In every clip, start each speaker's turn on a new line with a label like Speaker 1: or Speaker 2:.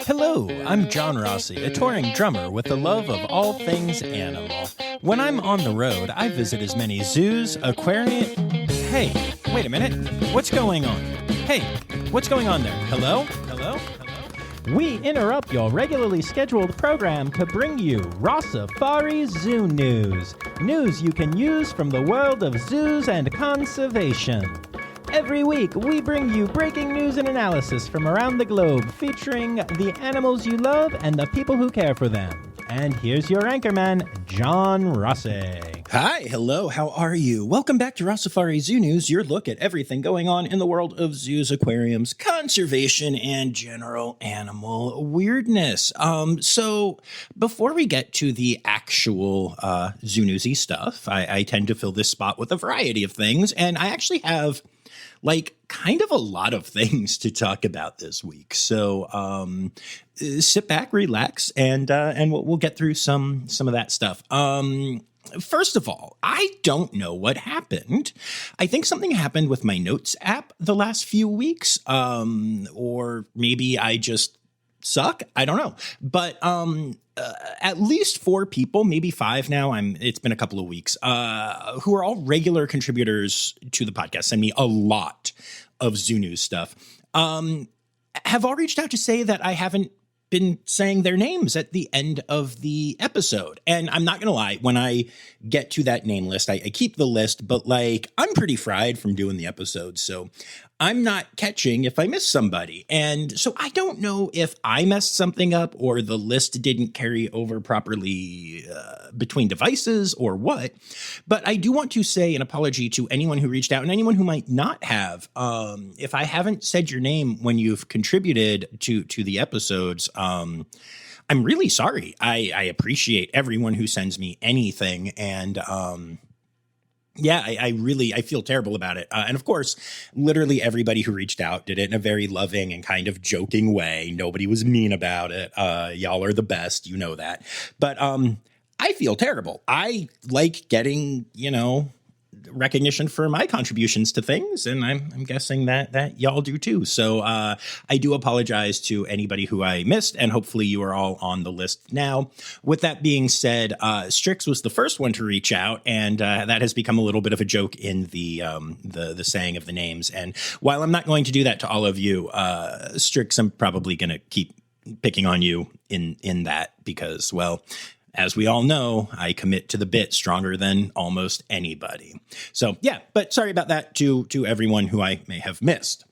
Speaker 1: Hello, I'm John Rossi, a touring drummer with a love of all things animal. When I'm on the road, I visit as many zoos, aquariums... Hey, wait a minute. What's going on? Hey, what's going on there? Hello? Hello? Hello? We interrupt your regularly scheduled program to bring you Rossifari Zoo news. News you can use from the world of zoos and conservation. Every week, we bring you breaking news and analysis from around the globe, featuring the animals you love and the people who care for them. And here's your anchorman, John Rossi.
Speaker 2: Hi, hello, how are you? Welcome back to Rossifari Zoo News, your look at everything going on in the world of zoos, aquariums, conservation, and general animal weirdness. So before we get to the actual zoo newsy stuff, I tend to fill this spot with a variety of things, and I actually have kind of a lot of things to talk about this week. So sit back, relax, and we'll get through some of that stuff. First of all, I don't know what happened. I think something happened with my Notes app the last few weeks, or maybe I just suck. I don't know. But at least 4 people, maybe 5 now, it's been a couple of weeks, who are all regular contributors to the podcast, send me a lot of zoo news stuff, have all reached out to say that I haven't been saying their names at the end of the episode. And I'm not going to lie, when I get to that name list, I keep the list, but I'm pretty fried from doing the episode. So I'm not catching if I miss somebody. And so I don't know if I messed something up or the list didn't carry over properly between devices or what. But I do want to say an apology to anyone who reached out and anyone who might not have. If I haven't said your name when you've contributed to the episodes, I'm really sorry. I appreciate everyone who sends me anything. And yeah, I feel terrible about it. And of course, literally everybody who reached out did it in a very loving and kind of joking way. Nobody was mean about it. Y'all are the best. You know that. But I feel terrible. I like getting, recognition for my contributions to things, and I'm guessing that y'all do too. So I do apologize to anybody who I missed, and hopefully you are all on the list now. With that being said, Strix was the first one to reach out, and that has become a little bit of a joke in the saying of the names. And while I'm not going to do that to all of you, Strix, I'm probably going to keep picking on you in that because, well, as we all know, I commit to the bit stronger than almost anybody. So yeah, but sorry about that to everyone who I may have missed.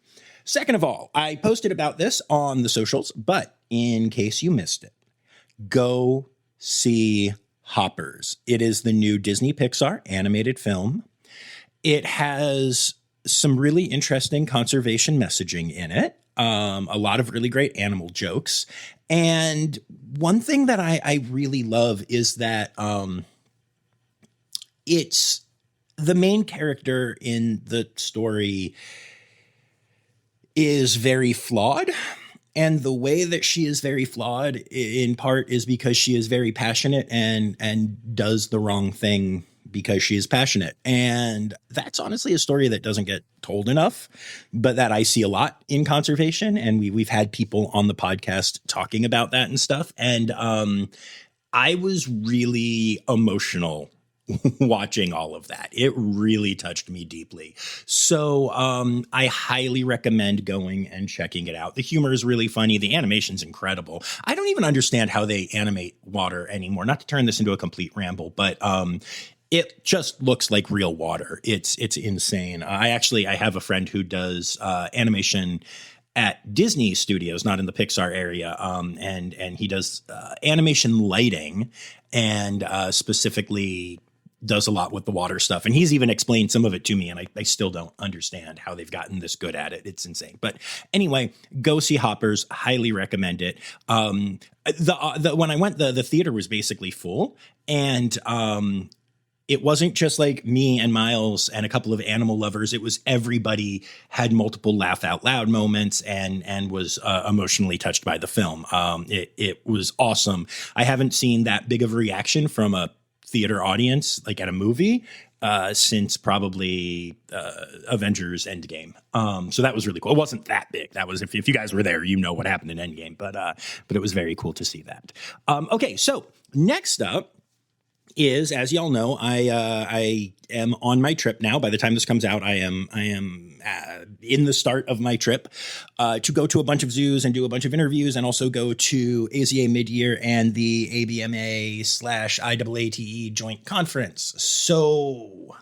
Speaker 2: Second of all, I posted about this on the socials, but in case you missed it, go see Hoppers. It is the new Disney Pixar animated film. It has some really interesting conservation messaging in it. A lot of really great animal jokes. And one thing that I really love is that it's the main character in the story is very flawed. And the way that she is very flawed in part is because she is very passionate and does the wrong thing because she is passionate. And that's honestly a story that doesn't get told enough, but that I see a lot in conservation. And we've had people on the podcast talking about that and stuff. And I was really emotional watching all of that. It really touched me deeply. So I highly recommend going and checking it out. The humor is really funny. The animation's incredible. I don't even understand how they animate water anymore. Not to turn this into a complete ramble, but it just looks like real water. It's insane. I have a friend who does animation at Disney Studios, not in the Pixar area, and he does animation lighting and specifically does a lot with the water stuff. And he's even explained some of it to me, and I still don't understand how they've gotten this good at it. It's insane. But anyway, go see Hoppers. Highly recommend it. When I went, the theater was basically full, and it wasn't just like me and Miles and a couple of animal lovers. It was everybody had multiple laugh out loud moments and was emotionally touched by the film. It was awesome. I haven't seen that big of a reaction from a theater audience, like at a movie, since probably Avengers Endgame. So that was really cool. It wasn't that big. That was, if you guys were there, you know what happened in Endgame, but it was very cool to see that. Okay, so next up is, as y'all know, I am on my trip now. By the time this comes out, I am in the start of my trip to go to a bunch of zoos and do a bunch of interviews, and also go to AZA Midyear and the ABMA/IAATE joint conference. So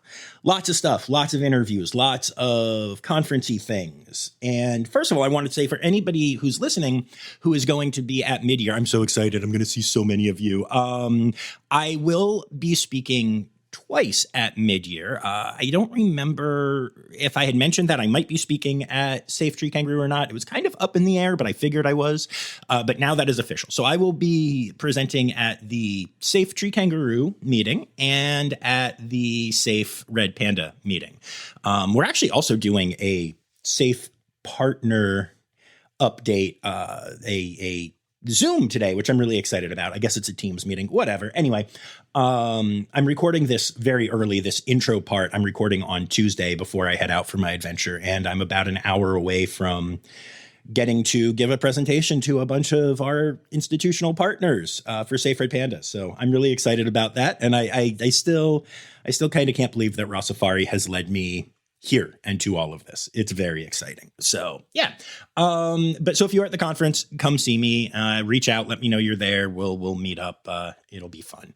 Speaker 2: lots of stuff, lots of interviews, lots of conferencey things. And first of all, I wanted to say, for anybody who's listening who is going to be at Midyear, I'm so excited. I'm going to see so many of you. I will be speaking twice at Midyear. I don't remember if I had mentioned that I might be speaking at Safe Tree Kangaroo or not. It was kind of up in the air, but I figured I was. But now that is official. So I will be presenting at the Safe Tree Kangaroo meeting and at the Safe Red Panda meeting. We're actually also doing a Safe Partner update, a Zoom today, which I'm really excited about. I guess it's a Teams meeting, whatever. Anyway, I'm recording this very early, this intro part. I'm recording on Tuesday before I head out for my adventure, and I'm about an hour away from getting to give a presentation to a bunch of our institutional partners for Safe Red Panda. So I'm really excited about that. And I still kind of can't believe that Rossifari has led me here and to all of this. It's very exciting. So yeah. But so if you're at the conference, come see me, reach out, let me know you're there. We'll meet up. It'll be fun.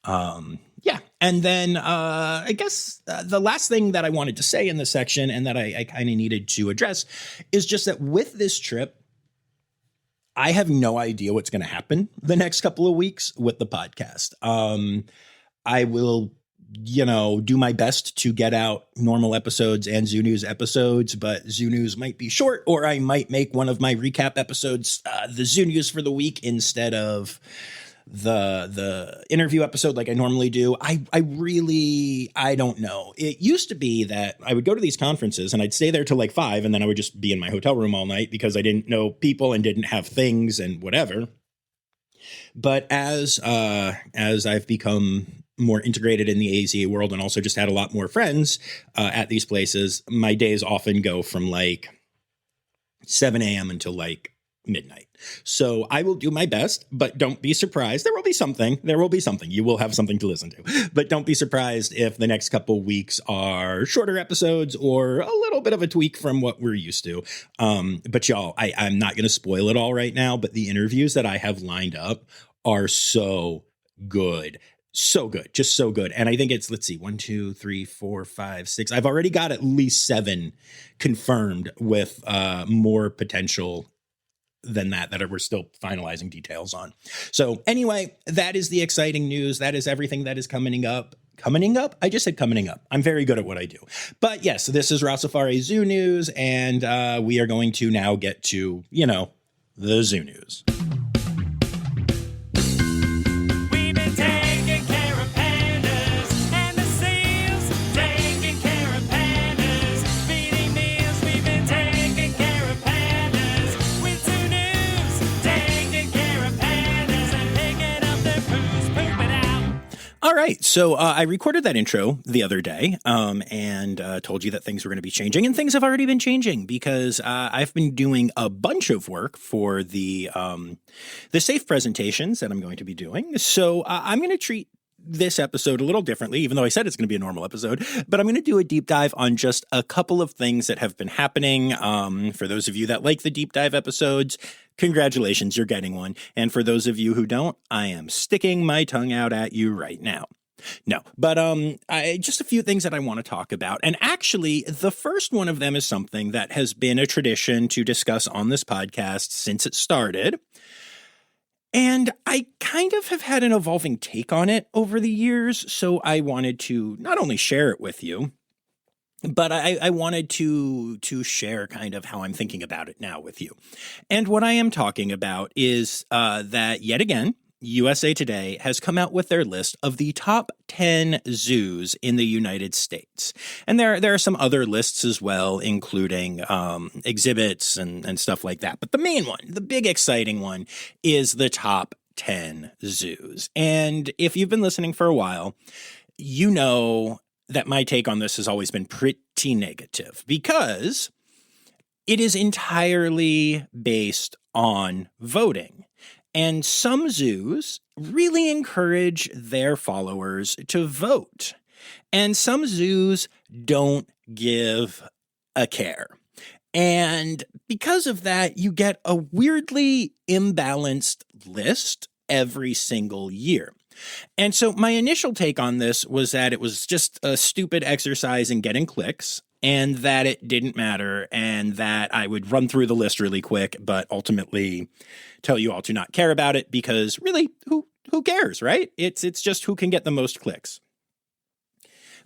Speaker 2: Yeah. And then, I guess the last thing that I wanted to say in this section, and that I kind of needed to address, is just that with this trip, I have no idea what's going to happen the next couple of weeks with the podcast. I will, do my best to get out normal episodes and Zoo News episodes, but Zoo News might be short, or I might make one of my recap episodes the Zoo News for the week instead of the interview episode like I normally do. I don't know. It used to be that I would go to these conferences and I'd stay there till like 5, and then I would just be in my hotel room all night because I didn't know people and didn't have things and whatever. But as I've become more integrated in the AZA world, and also just had a lot more friends at these places, my days often go from like 7 a.m. until like midnight. So I will do my best, but don't be surprised. There will be something. You will have something to listen to, but don't be surprised if the next couple weeks are shorter episodes or a little bit of a tweak from what we're used to. But y'all, I'm not going to spoil it all right now, but the interviews that I have lined up are so good. So good, just so good. And I think it's, let's see, 1, 2, 3, 4, 5, 6. I've already got at least 7 confirmed, with more potential than that we're still finalizing details on. So anyway, that is the exciting news. That is everything that is coming up. Coming up? I just said coming up. I'm very good at what I do. But yes, this is Rossifari Zoo News, and we are going to now get to, the Zoo News. All right. So I recorded that intro the other day and told you that things were going to be changing, and things have already been changing because I've been doing a bunch of work for the SAFE presentations that I'm going to be doing. So I'm going to treat this episode a little differently, even though I said it's going to be a normal episode, but I'm going to do a deep dive on just a couple of things that have been happening. For those of you that like the deep dive episodes, congratulations, you're getting one. And for those of you who don't, I am sticking my tongue out at you right now. No, but just a few things that I want to talk about. And actually, the first one of them is something that has been a tradition to discuss on this podcast since it started. And I kind of have had an evolving take on it over the years, so I wanted to not only share it with you, but I wanted to share kind of how I'm thinking about it now with you. And what I am talking about is that, yet again, USA Today has come out with their list of the top 10 zoos in the United States. And there are some other lists as well, including exhibits and stuff like that. But the main one, the big exciting one, is the top 10 zoos. And if you've been listening for a while, you know that my take on this has always been pretty negative because it is entirely based on voting. And some zoos really encourage their followers to vote. And some zoos don't give a care. And because of that, you get a weirdly imbalanced list every single year. And so my initial take on this was that it was just a stupid exercise in getting clicks and that it didn't matter and that I would run through the list really quick, but ultimately tell you all to not care about it because really, who cares, right? It's just who can get the most clicks.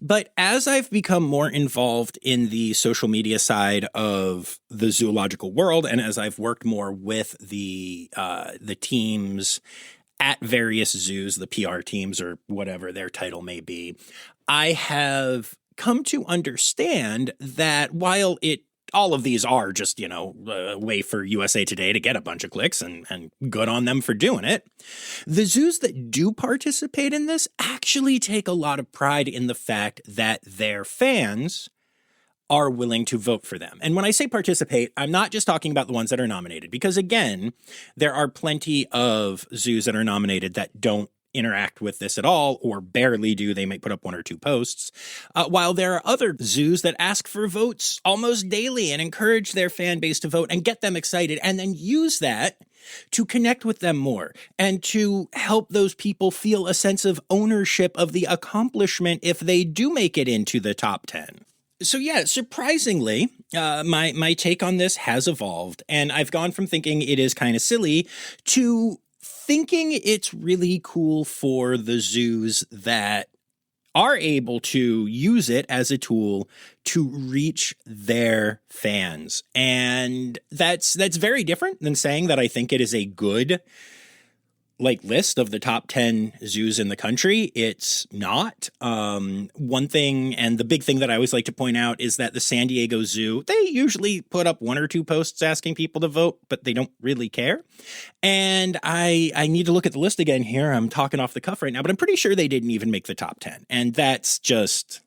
Speaker 2: But as I've become more involved in the social media side of the zoological world, and as I've worked more with the teams at various zoos, the PR teams or whatever their title may be, I have come to understand that while all of these are just, a way for USA Today to get a bunch of clicks and good on them for doing it, the zoos that do participate in this actually take a lot of pride in the fact that their fans are willing to vote for them. And when I say participate, I'm not just talking about the ones that are nominated, because again, there are plenty of zoos that are nominated that don't interact with this at all or barely do. They might put up one or two posts, while there are other zoos that ask for votes almost daily and encourage their fan base to vote and get them excited and then use that to connect with them more and to help those people feel a sense of ownership of the accomplishment if they do make it into the top 10. So yeah, surprisingly, my take on this has evolved, and I've gone from thinking it is kind of silly to thinking it's really cool for the zoos that are able to use it as a tool to reach their fans. And that's very different than saying that I think it is a good list of the top 10 zoos in the country. It's not. One thing, and the big thing that I always like to point out, is that the San Diego Zoo, they usually put up one or two posts asking people to vote, but they don't really care. And I need to look at the list again here. I'm talking off the cuff right now, but I'm pretty sure they didn't even make the top 10. And that's just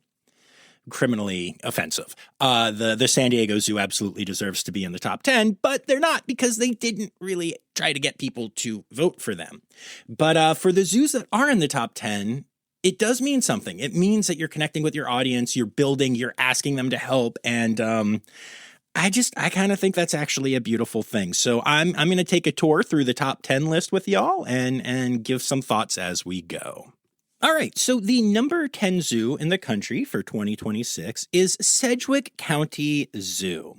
Speaker 2: criminally offensive. The San Diego Zoo absolutely deserves to be in the top 10, but they're not because they didn't really try to get people to vote for them. But for the zoos that are in the top 10, it does mean something. It means that you're connecting with your audience, you're building, you're asking them to help. And I kind of think that's actually a beautiful thing. So I'm going to take a tour through the top 10 list with y'all and give some thoughts as we go. All right, so the number 10 zoo in the country for 2026 is Sedgwick County Zoo.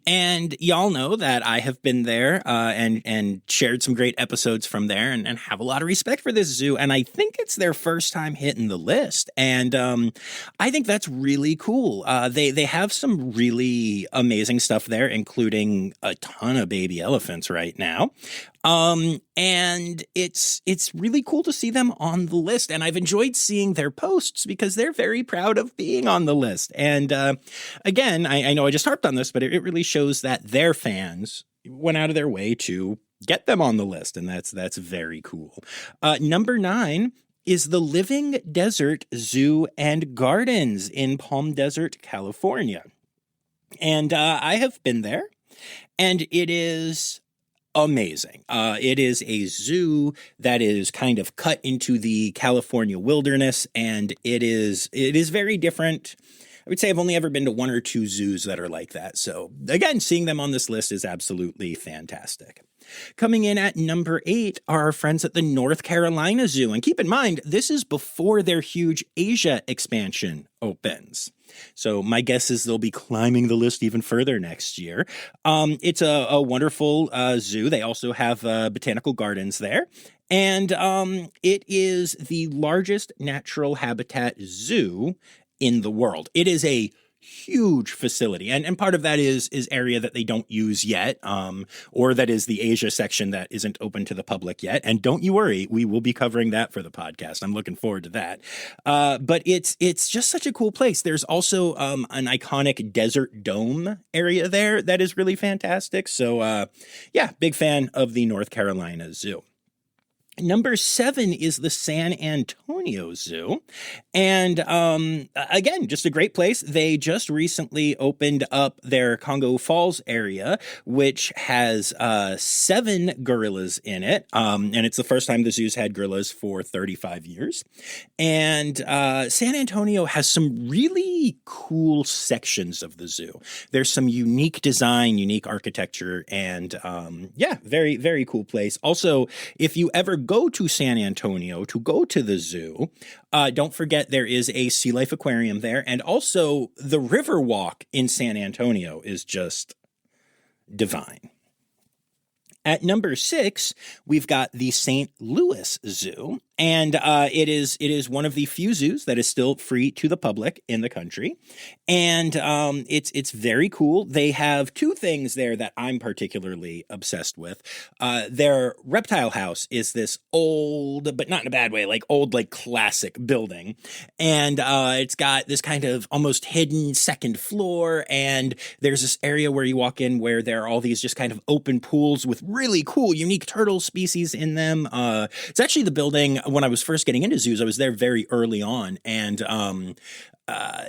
Speaker 2: And y'all know that I have been there and shared some great episodes from there and have a lot of respect for this zoo. And I think it's their first time hitting the list. And I think that's really cool. They have some really amazing stuff there, including a ton of baby elephants right now. And it's really cool to see them on the list. And I've enjoyed seeing their posts because they're very proud of being on the list. And again, I know I just harped on this, but it really shows that their fans went out of their way to get them on the list. And that's very cool. Number 9 is the Living Desert Zoo and Gardens in Palm Desert, California. And I have been there, and it is amazing. It is a zoo that is kind of cut into the California wilderness, and it is very different. I would say I've only ever been to one or two zoos that are like that. So again, seeing them on this list is absolutely fantastic. Coming in at number 8 are our friends at the North Carolina Zoo. And keep in mind, this is before their huge Asia expansion opens. So my guess is they'll be climbing the list even further next year. It's a wonderful zoo. They also have botanical gardens there. And it is the largest natural habitat zoo in the world. It is a huge facility. And part of that is area that they don't use yet, or that is the Asia section that isn't open to the public yet. And don't you worry, we will be covering that for the podcast. I'm looking forward to that. But it's just such a cool place. There's also an iconic desert dome area there that is really fantastic. So yeah, big fan of the North Carolina Zoo. Number 7 is the San Antonio Zoo. And again, just a great place. They just recently opened up their Congo Falls area, which has 7 gorillas in it. And it's the first time the zoo's had gorillas for 35 years. And San Antonio has some really cool sections of the zoo. There's some unique design, unique architecture, and yeah, very, very cool place. Also, if you ever go to San Antonio to go to the zoo, don't forget there is a sea life aquarium there. And also the river walk in San Antonio is just divine. At number 6, we've got the St. Louis Zoo, and it is one of the few zoos that is still free to the public in the country, and it's very cool. They have 2 things there that I'm particularly obsessed with. Their reptile house is this old, but not in a bad way, like old, like classic building, and it's got this kind of almost hidden second floor, and there's this area where you walk in where there are all these just kind of open pools with really cool, unique turtle species in them. It's actually the building when I was first getting into zoos. I was there very early on, and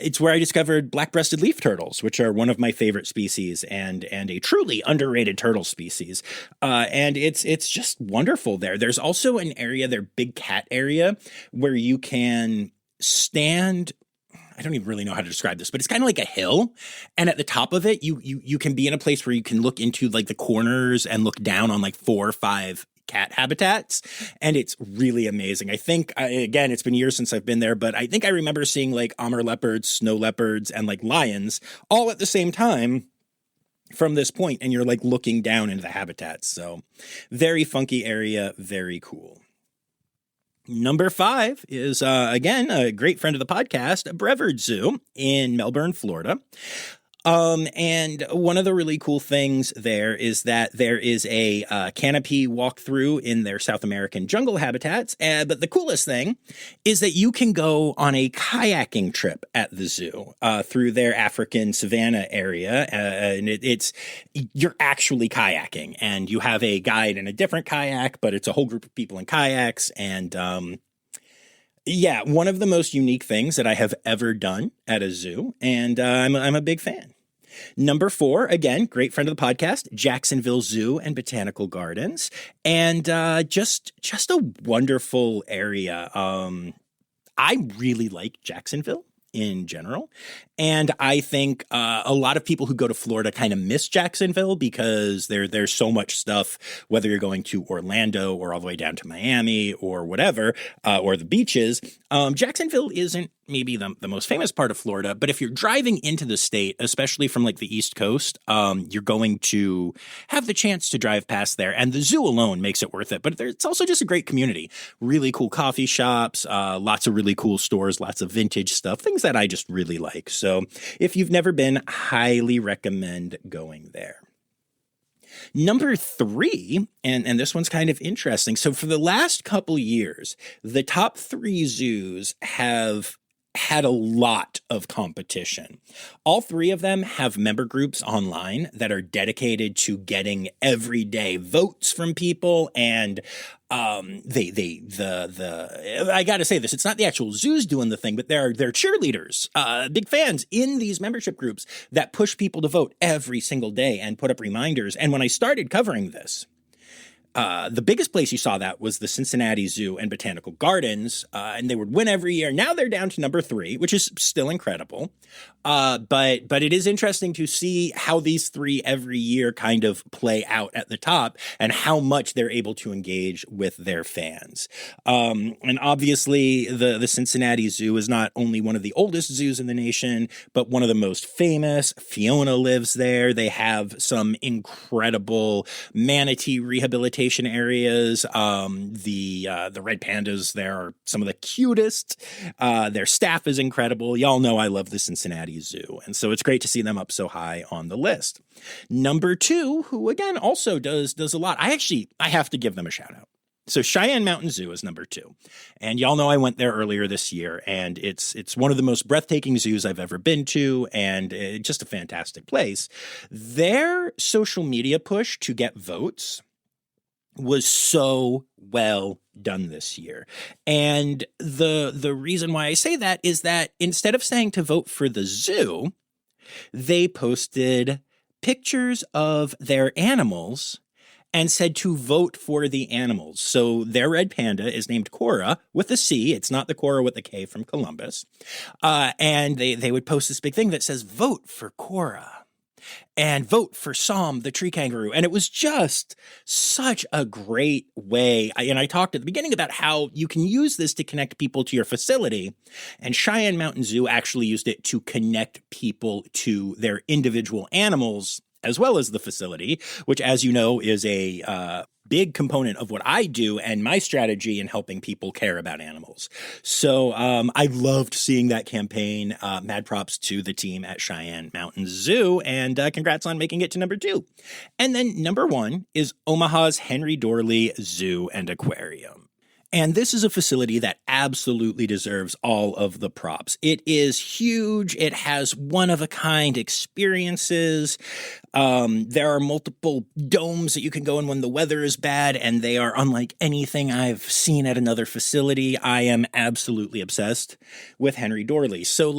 Speaker 2: it's where I discovered black-breasted leaf turtles, which are one of my favorite species and a truly underrated turtle species. And it's just wonderful there. There's also an area, their big cat area, where you can stand. I don't even really know how to describe this, but it's kind of like a hill. And at the top of it, you can be in a place where you can look into like the corners and look down on like 4 or 5 cat habitats. And it's really amazing. I think, again, it's been years since I've been there, but I think I remember seeing like Amur leopards, snow leopards, and like lions all at the same time from this point. And you're like looking down into the habitats. So very funky area, very cool. Number 5 is, again, a great friend of the podcast, Brevard Zoo in Melbourne, Florida. And one of the really cool things there is that there is a canopy walkthrough in their South American jungle habitats. But the coolest thing is that you can go on a kayaking trip at the zoo through their African savanna area. And you're actually kayaking, and you have a guide in a different kayak, but it's a whole group of people in kayaks. And yeah, one of the most unique things that I have ever done at a zoo, and I'm a big fan. Number 4, again, great friend of the podcast, Jacksonville Zoo and Botanical Gardens, and just a wonderful area. I really like Jacksonville in general, and I think a lot of people who go to Florida kind of miss Jacksonville because there's so much stuff, whether you're going to Orlando or all the way down to Miami or whatever, or the beaches. Jacksonville isn't maybe the most famous part of Florida, but if you're driving into the state, especially from like the East Coast, you're going to have the chance to drive past there, and the zoo alone makes it worth it. But it's also just a great community, really cool coffee shops, lots of really cool stores, lots of vintage stuff, things that I just really like. So if you've never been, highly recommend going there. Number 3, and this one's kind of interesting. So for the last couple years, the top 3 zoos have had a lot of competition. All 3 of them have member groups online that are dedicated to getting everyday votes from people, and I gotta say this, it's not the actual zoos doing the thing, but they're cheerleaders, big fans in these membership groups that push people to vote every single day and put up reminders. And when I started covering this, the biggest place you saw that was the Cincinnati Zoo and Botanical Gardens, and they would win every year. Now they're down to number 3, which is still incredible. But it is interesting to see how these 3 every year kind of play out at the top and how much they're able to engage with their fans. And obviously the Cincinnati Zoo is not only one of the oldest zoos in the nation, but one of the most famous. Fiona lives there. They have some incredible manatee rehabilitation areas. The red pandas there are some of the cutest. Their staff is incredible. Y'all know I love the Cincinnati Zoo, and so it's great to see them up so high on the list. Number 2, who again also does a lot. I have to give them a shout out. So Cheyenne Mountain Zoo is number 2. And y'all know I went there earlier this year, and it's one of the most breathtaking zoos I've ever been to, and just a fantastic place. Their social media push to get votes was so well done this year. And the reason why I say that is that instead of saying to vote for the zoo, they posted pictures of their animals and said to vote for the animals. So their red panda is named Cora with a C. It's not the Cora with a K from Columbus. And they would post this big thing that says, vote for Cora. And vote for Sam, the tree kangaroo. And it was just such a great way. And I talked at the beginning about how you can use this to connect people to your facility. And Cheyenne Mountain Zoo actually used it to connect people to their individual animals as well as the facility, which, as you know, is a big component of what I do and my strategy in helping people care about animals. So I loved seeing that campaign. Mad props to the team at Cheyenne Mountain Zoo, and congrats on making it to number 2. And then number 1 is Omaha's Henry Dorley Zoo and Aquarium. And this is a facility that absolutely deserves all of the props. It is huge. It has one-of-a-kind experiences. There are multiple domes that you can go in when the weather is bad, and they are unlike anything I've seen at another facility. I am absolutely obsessed with Henry Dorley. So,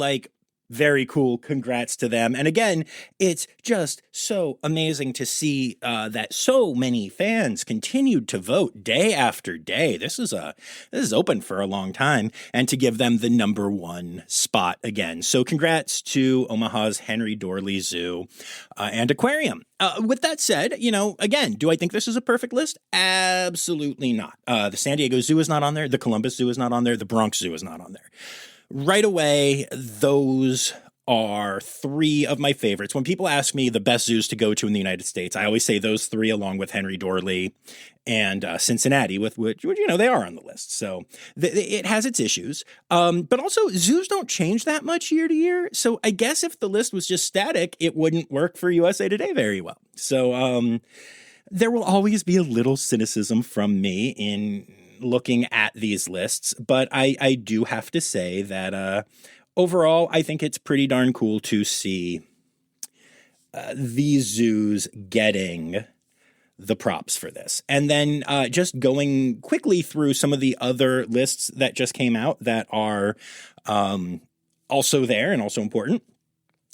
Speaker 2: very cool. Congrats to them. And again, it's just so amazing to see that so many fans continued to vote day after day. This is open for a long time, and to give them the number 1 spot again. So congrats to Omaha's Henry Dorley Zoo and Aquarium. With that said, again, do I think this is a perfect list? Absolutely not. The San Diego Zoo is not on there. The Columbus Zoo is not on there. The Bronx Zoo is not on there. Right away, those are 3 of my favorites. When people ask me the best zoos to go to in the United States, I always say those 3 along with Henry Dorley and Cincinnati, with which, they are on the list. So it has its issues. But also, zoos don't change that much year to year. So I guess if the list was just static, it wouldn't work for USA Today very well. So there will always be a little cynicism from me in looking at these lists, but I do have to say that overall, I think it's pretty darn cool to see these zoos getting the props for this. And then just going quickly through some of the other lists that just came out that are also there and also important.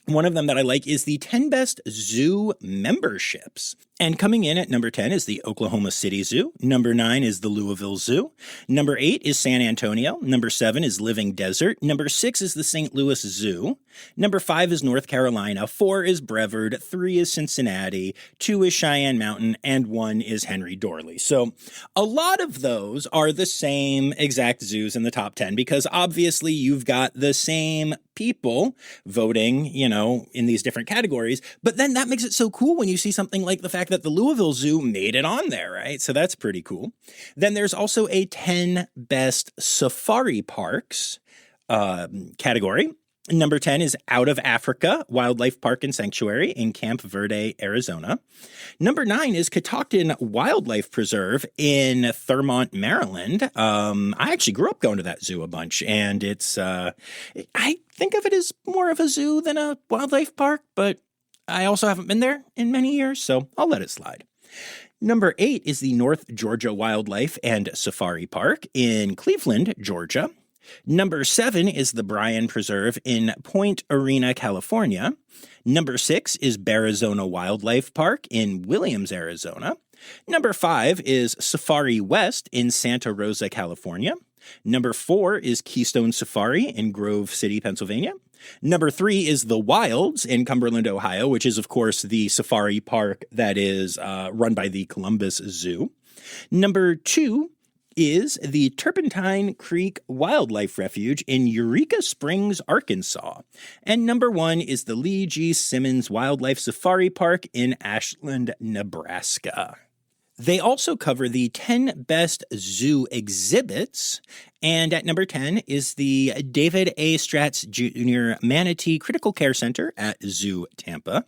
Speaker 2: One of them that I like is the 10 best zoo memberships. And coming in at number 10 is the Oklahoma City Zoo. Number 9 is the Louisville Zoo. Number 8 is San Antonio. Number 7 is Living Desert. Number 6 is the St. Louis Zoo. Number 5 is North Carolina. 4 is Brevard. 3 is Cincinnati. 2 is Cheyenne Mountain. And 1 is Henry Dorley. So a lot of those are the same exact zoos in the top 10 because obviously you've got the same people voting, in these different categories. But then that makes it so cool when you see something like the fact that the Louisville Zoo made it on there, right? So that's pretty cool. Then there's also a 10 best safari parks category. Number 10 is Out of Africa Wildlife Park and Sanctuary in Camp Verde, Arizona. Number 9 is Catoctin Wildlife Preserve in Thurmont, Maryland. I actually grew up going to that zoo a bunch, and it's, I think of it as more of a zoo than a wildlife park, but I also haven't been there in many years, so I'll let it slide. Number 8 is the North Georgia Wildlife and Safari Park in Cleveland, Georgia. Number 7 is the Bryan Preserve in Point Arena, California. Number 6 is Bearizona Wildlife Park in Williams, Arizona. Number 5 is Safari West in Santa Rosa, California. Number 4 is Keystone Safari in Grove City, Pennsylvania. Number 3 is The Wilds in Cumberland, Ohio, which is, of course, the safari park that is run by the Columbus Zoo. Number 2 is the Turpentine Creek Wildlife Refuge in Eureka Springs, Arkansas. And number 1 is the Lee G. Simmons Wildlife Safari Park in Ashland, Nebraska. They also cover the 10 best zoo exhibits, and at number 10 is the David A. Stratz Jr. Manatee Critical Care Center at Zoo Tampa.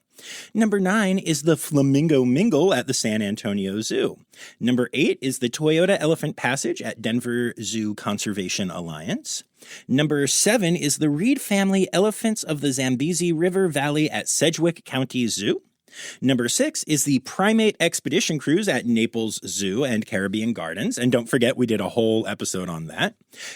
Speaker 2: Number 9 is the Flamingo Mingle at the San Antonio Zoo. Number 8 is the Toyota Elephant Passage at Denver Zoo Conservation Alliance. Number 7 is the Reed Family Elephants of the Zambezi River Valley at Sedgwick County Zoo. Number 6 is the Primate Expedition Cruise at Naples Zoo and Caribbean Gardens. And don't forget, we did a whole episode on that.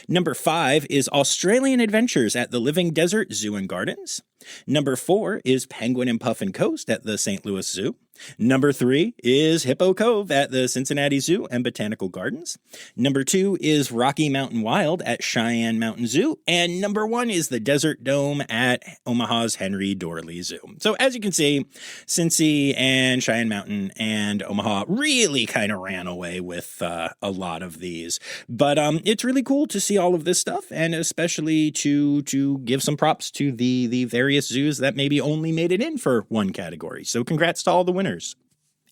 Speaker 2: Number 5 is Australian Adventures at the Living Desert Zoo and Gardens. Number 4 is Penguin and Puffin Coast at the St. Louis Zoo. Number 3 is Hippo Cove at the Cincinnati Zoo and Botanical Gardens. Number 2 is Rocky Mountain Wild at Cheyenne Mountain Zoo. And number 1 is the Desert Dome at Omaha's Henry Doorly Zoo. So as you can see, Cincy and Cheyenne Mountain and Omaha really kind of ran away with a lot of these. But it's really cool to see all of this stuff, and especially to give some props to the various zoos that maybe only made it in for one category. So congrats to all the winners.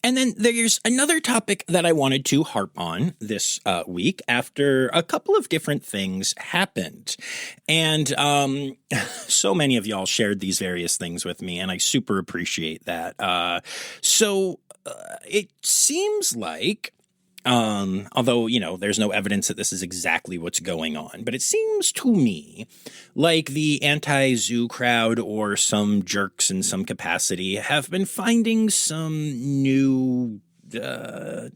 Speaker 2: And then there's another topic that I wanted to harp on this week after a couple of different things happened. And so many of y'all shared these various things with me, and I super appreciate that. So it seems like, although, there's no evidence that this is exactly what's going on, but it seems to me like the anti-zoo crowd or some jerks in some capacity have been finding some new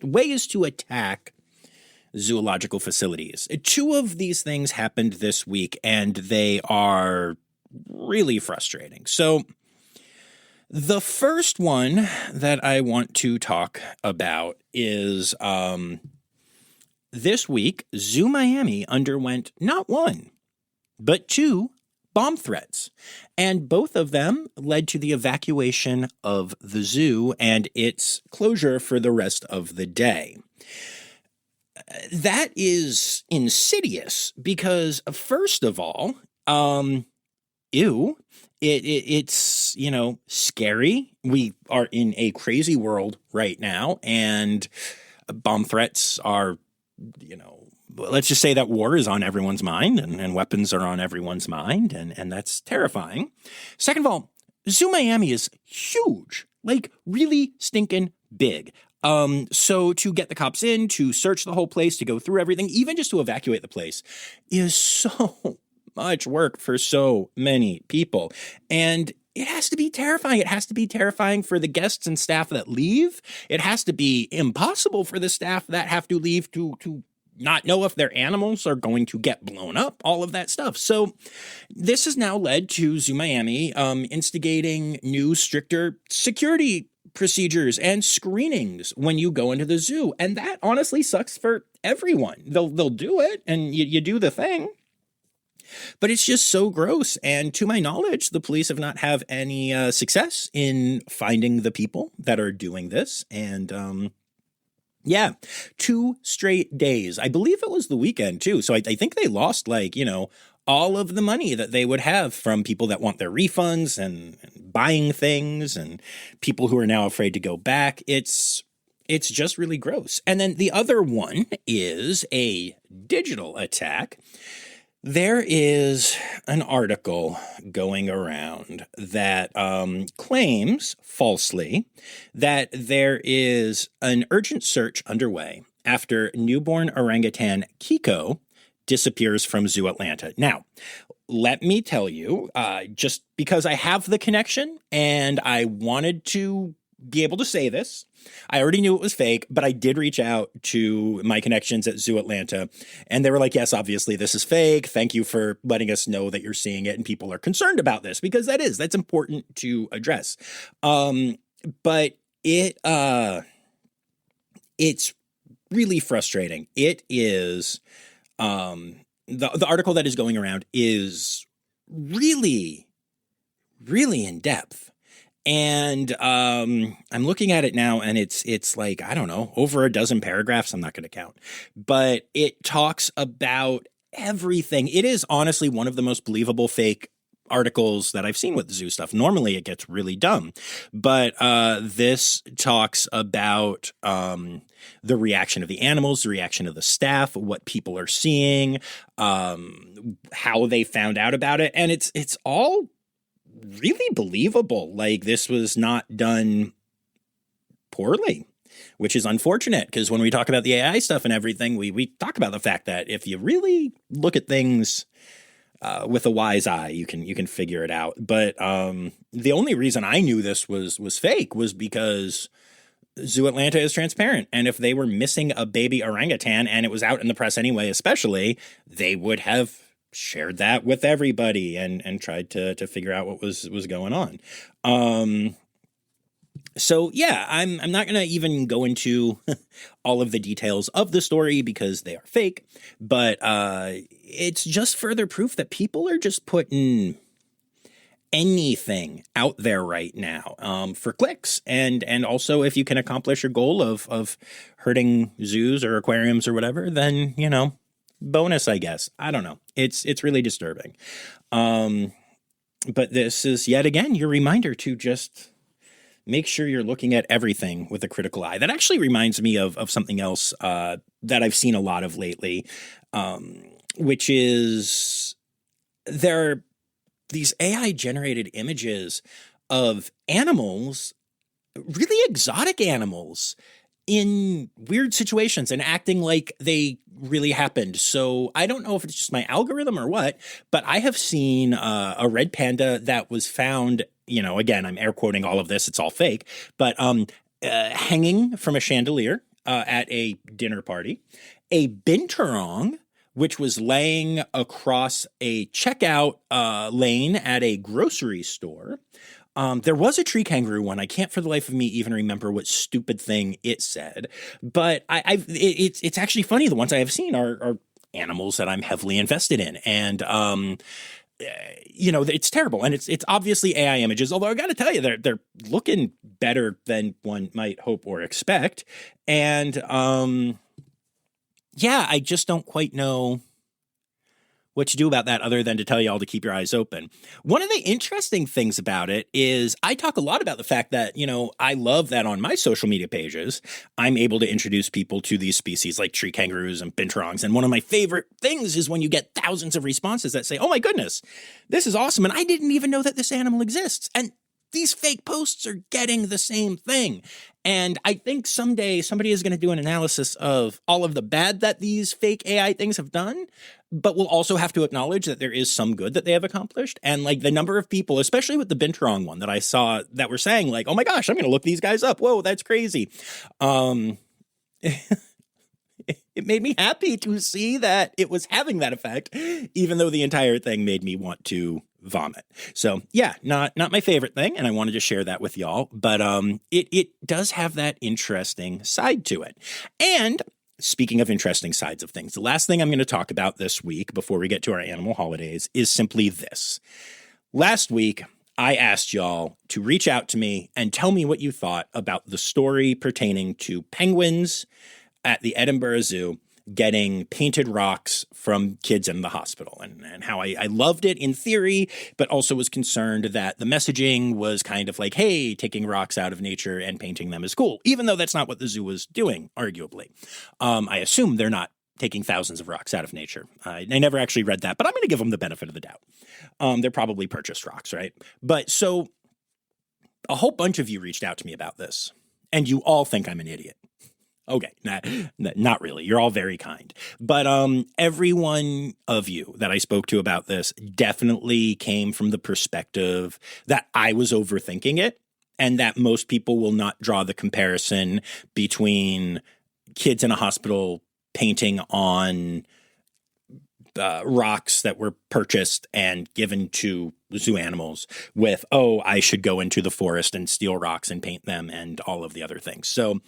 Speaker 2: ways to attack zoological facilities. 2 of these things happened this week, and they are really frustrating. So the first one that I want to talk about is this week, Zoo Miami underwent not 1, but 2 bomb threats. And both of them led to the evacuation of the zoo and its closure for the rest of the day. That is insidious because, first of all, it's, scary. We are in a crazy world right now, and bomb threats are, let's just say that war is on everyone's mind, and weapons are on everyone's mind, and that's terrifying. Second of all, Zoo Miami is huge, like really stinking big. So to get the cops in, to search the whole place, to go through everything, even just to evacuate the place is so much work for so many people. And it has to be terrifying. It has to be terrifying for the guests and staff that leave. It has to be impossible for the staff that have to leave to not know if their animals are going to get blown up, all of that stuff. So this has now led to Zoo Miami instigating new, stricter security procedures and screenings when you go into the zoo. And that honestly sucks for everyone. They'll do it, and you do the thing. But it's just so gross. And to my knowledge, the police have not had any success in finding the people that are doing this. And 2 straight days. I believe it was the weekend too. So I think they lost all of the money that they would have from people that want their refunds and buying things, and people who are now afraid to go back. It's just really gross. And then the other one is a digital attack. There is an article going around that claims falsely that there is an urgent search underway after newborn orangutan Kiko disappears from Zoo Atlanta. Now, let me tell you, just because I have the connection and I wanted to be able to say this, I already knew it was fake, but I did reach out to my connections at Zoo Atlanta, and they were like, yes, obviously this is fake. Thank you for letting us know that you're seeing it and people are concerned about this, because that's important to address. But it's really frustrating. It is, the article that is going around is really, really in depth. And I'm looking at it now, and it's like, I don't know, over a dozen paragraphs. I'm not going to count, but it talks about everything. It is honestly one of the most believable fake articles that I've seen with the zoo stuff. Normally it gets really dumb, but this talks about the reaction of the animals, the reaction of the staff, what people are seeing, how they found out about it, and it's all really believable. Like, this was not done poorly, which is unfortunate, because when we talk about the AI stuff and everything, we talk about the fact that if you really look at things with a wise eye, you can figure it out. But the only reason I knew this was fake was because Zoo Atlanta is transparent. And if they were missing a baby orangutan and it was out in the press anyway, especially, they would have shared that with everybody and tried to figure out what was going on. So yeah, I'm not going to even go into all of the details of the story because they are fake, but it's just further proof that people are just putting anything out there right now for clicks, and also if you can accomplish your goal of hurting zoos or aquariums or whatever, then bonus, I guess. I don't know. It's really disturbing. But this is yet again your reminder to just make sure you're looking at everything with a critical eye. That actually reminds me of something else that I've seen a lot of lately, which is there are these AI-generated images of animals, really exotic animals, in weird situations and acting like they really happened. So I don't know if it's just my algorithm or what, but I have seen a red panda that was found, again, I'm air quoting all of this, it's all fake, but hanging from a chandelier at a dinner party, a binturong, which was laying across a checkout lane at a grocery store. There was a tree kangaroo one. I can't for the life of me even remember what stupid thing it said. But it's actually funny. The ones I have seen are animals that I'm heavily invested in. And, it's terrible. And it's obviously AI images, although I got to tell you, they're looking better than one might hope or expect. And, yeah, I just don't quite know what to do about that other than to tell you all to keep your eyes open. One of the interesting things about it is I talk a lot about the fact that, I love that on my social media pages, I'm able to introduce people to these species like tree kangaroos and binturongs. And one of my favorite things is when you get thousands of responses that say, oh my goodness, this is awesome. And I didn't even know that this animal exists. And these fake posts are getting the same thing. And I think someday somebody is going to do an analysis of all of the bad that these fake AI things have done, but we'll also have to acknowledge that there is some good that they have accomplished. And like the number of people, especially with the binturong one that I saw that were saying like, oh my gosh, I'm going to look these guys up. Whoa, that's crazy. It made me happy to see that it was having that effect, even though the entire thing made me want to vomit. So yeah, not my favorite thing, and I wanted to share that with y'all. But it does have that interesting side to it. And speaking of interesting sides of things, the last thing I'm going to talk about this week before we get to our animal holidays is simply this. Last week, I asked y'all to reach out to me and tell me what you thought about the story pertaining to penguins at the Edinburgh Zoo getting painted rocks from kids in the hospital, and how I loved it in theory, but also was concerned that the messaging was kind of like, hey, taking rocks out of nature and painting them is cool, even though that's not what the zoo was doing, arguably. I assume they're not taking thousands of rocks out of nature. I never actually read that, but I'm going to give them the benefit of the doubt. They're probably purchased rocks, right? But so a whole bunch of you reached out to me about this, and you all think I'm an idiot. Okay, not really. You're all very kind. But every one of you that I spoke to about this definitely came from the perspective that I was overthinking it, and that most people will not draw the comparison between kids in a hospital painting on rocks that were purchased and given to zoo animals with, oh, I should go into the forest and steal rocks and paint them and all of the other things. So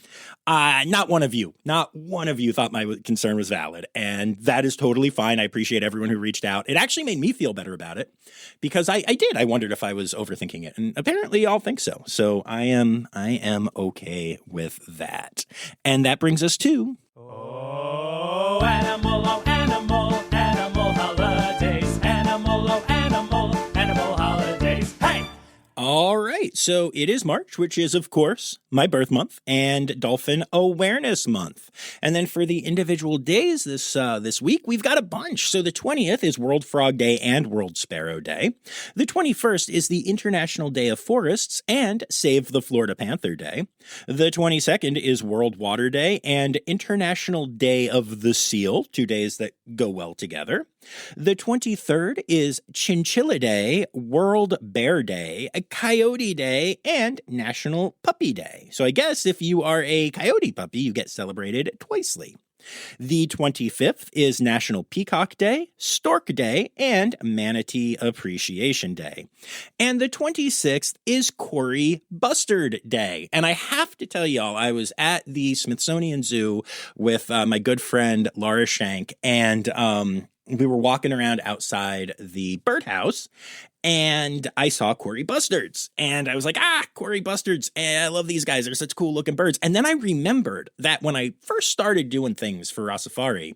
Speaker 2: not one of you thought my concern was valid. And that is totally fine. I appreciate everyone who reached out. It actually made me feel better about it because I did. I wondered if I was overthinking it. And apparently y'all think so. So I am okay with that. And that brings us to...
Speaker 3: Oh, animal holidays. Animal holidays. Hey!
Speaker 2: All right, so it is March, which is, of course, my birth month and Dolphin Awareness Month. And then for the individual days this week, we've got a bunch. So the 20th is World Frog Day and World Sparrow Day. The 21st is the International Day of Forests and Save the Florida Panther Day. The 22nd is World Water Day and International Day of the Seal, 2 days that go well together. The 23rd is Chinchilla Day, World Bear Day, Coyote Day, and National Puppy Day. So I guess if you are a coyote puppy, you get celebrated twicely. The 25th is National Peacock Day, Stork Day, and Manatee Appreciation Day. And the 26th is Cory Bustard Day. And I have to tell y'all, I was at the Smithsonian Zoo with my good friend Laura Shank, and we were walking around outside the birdhouse, and I saw Cory Bustards, and I was like, Cory Bustards, I love these guys. They're such cool looking birds. And then I remembered that when I first started doing things for Rossifari,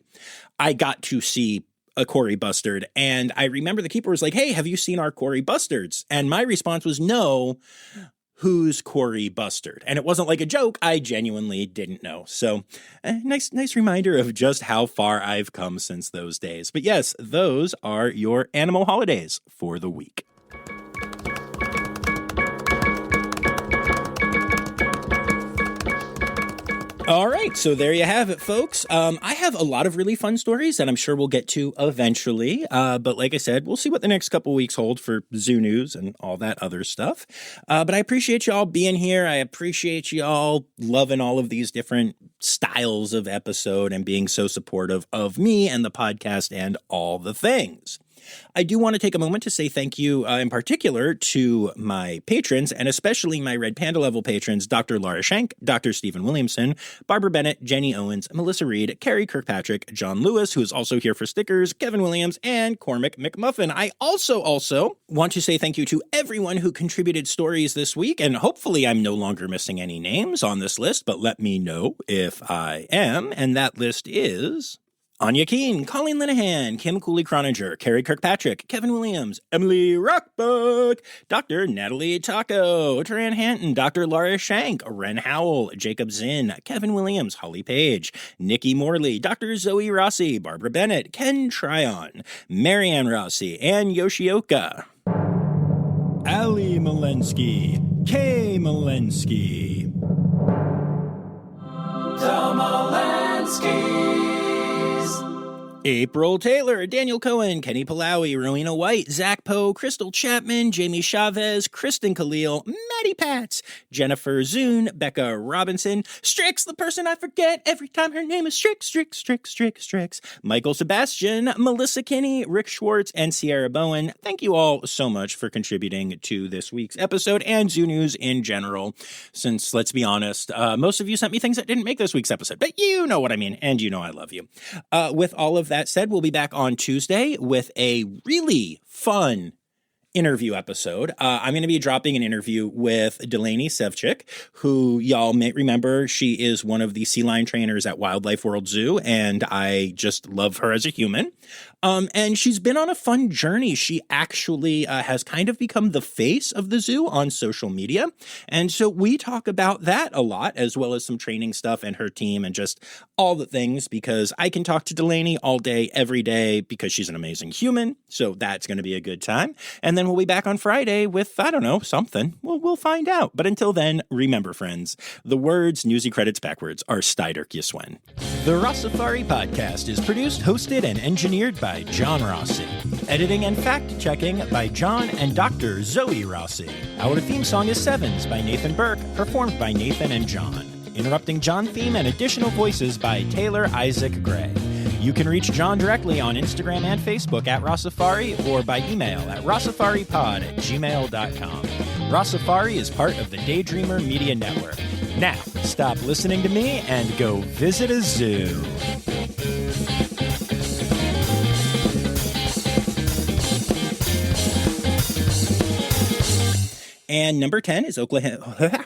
Speaker 2: I got to see a Cory Bustard, and I remember the keeper was like, hey, have you seen our Cory Bustards? And my response was, no. Who's Cory Bustard? And it wasn't like a joke. I genuinely didn't know. So nice reminder of just how far I've come since those days. But yes, those are your animal holidays for the week. All right, so there you have it, folks. I have a lot of really fun stories that I'm sure we'll get to eventually. But like I said, we'll see what the next couple weeks hold for zoo news and all that other stuff. But I appreciate y'all being here. I appreciate y'all loving all of these different styles of episode and being so supportive of me and the podcast and all the things. I do want to take a moment to say thank you in particular to my patrons, and especially my Red Panda level patrons, Dr. Laura Shank, Dr. Stephen Williamson, Barbara Bennett, Jenny Owens, Melissa Reed, Carrie Kirkpatrick, John Lewis, who is also here for stickers, Kevin Williams, and Cormac McMuffin. I also want to say thank you to everyone who contributed stories this week, and hopefully I'm no longer missing any names on this list, but let me know if I am, and that list is Anya Keene, Colleen Linehan, Kim Cooley-Croninger, Carrie Kirkpatrick, Kevin Williams, Emily Rockbuck, Dr. Natalie Taco, Taran Hanton, Dr. Laura Shank, Ren Howell, Jacob Zinn, Kevin Williams, Holly Page, Nikki Morley, Dr. Zoe Rossi, Barbara Bennett, Ken Tryon, Marianne Rossi, and Yoshioka. Ali Malensky, Kay Malensky.
Speaker 3: The Malenskys.
Speaker 2: April Taylor, Daniel Cohen, Kenny Palawi, Rowena White, Zach Poe, Crystal Chapman, Jamie Chavez, Kristen Khalil, Maddie Patz, Jennifer Zune, Becca Robinson, Strix, the person I forget every time her name is Strix, Michael Sebastian, Melissa Kinney, Rick Schwartz, and Sierra Bowen. Thank you all so much for contributing to this week's episode and Zoo News in general, since, let's be honest, most of you sent me things that didn't make this week's episode, but you know what I mean, and you know I love you. With all of that said, we'll be back on Tuesday with a really fun interview episode. I'm going to be dropping an interview with Delaney Sevchik, who y'all may remember. She is one of the sea lion trainers at Wildlife World Zoo, and I just love her as a human. And she's been on a fun journey. She actually has kind of become the face of the zoo on social media. And so we talk about that a lot, as well as some training stuff and her team and just all the things, because I can talk to Delaney all day, every day, because she's an amazing human. So that's going to be a good time. And then we'll be back on Friday with, I don't know, something. We'll find out. But until then, remember, friends, the words Newsy credits backwards are Steiderk Yiswen.
Speaker 1: The Rossifari podcast is produced, hosted, and engineered by John Rossi. Editing and fact-checking by John and Dr. Zoe Rossi. Our theme song is Sevens by Nathan Burke, performed by Nathan and John. Interrupting John theme and additional voices by Taylor Isaac Gray. You can reach John directly on Instagram and Facebook at Rossifari or by email at rossifaripod@gmail.com. Rossifari is part of the Daydreamer Media Network. Now, stop listening to me and go visit a zoo.
Speaker 2: And number 10 is Oklahoma.